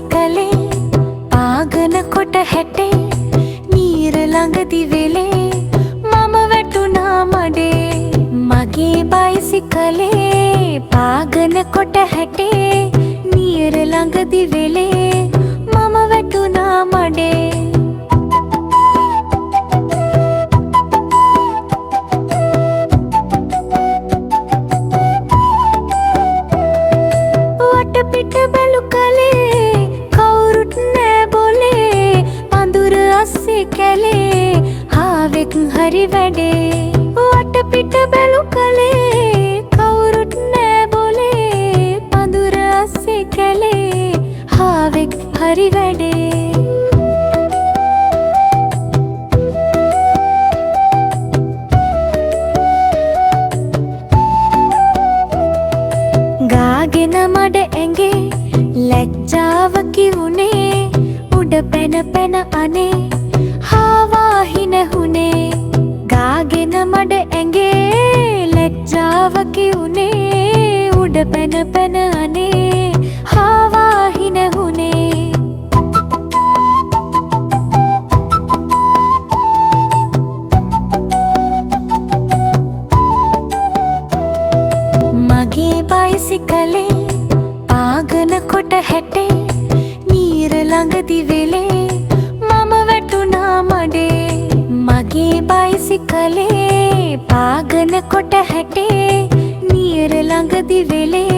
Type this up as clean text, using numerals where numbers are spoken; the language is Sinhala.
බයිසිකලේ පාගන කොට හැටේ නීර ළඟදි වෙලේ මම වැටුණා මඩේ මගේ බයිසිකලේ පාගන කොට හැටේ නීර ළඟදි වෙලේ මම වැටුණා මඩේ පිට බැලු කලේ කවුරුත් නෑ බොලේ පඳුර අස්සේ කැලේ හාවෙක් හරි වැඩේ වට පිට බැලු කලේ කවුරුත් නෑ බොලේ පඳුර අස්සේ කැලේ හාවෙක් හරි වැඩේ ගාගෙන මඩ ඇඟේ ලැජ්ජාවකි වුණේ උඩ පැන පැන අනේ හාවාහි නැහුනේ ගාගෙන මඩ ඇඟේ ලැජ්ජාවකි වුණේ උඩ පැන පැන අනේ හාවාහි නැහුනේ මගේ බයිසිකලේ පාගන කොට හැටේ නීර ළඟදි වෙලේ මම වැටුණා මඩේ මගේ බයිසිකලේ පාගන කොට හැටේ නීර ළඟදි වෙලේ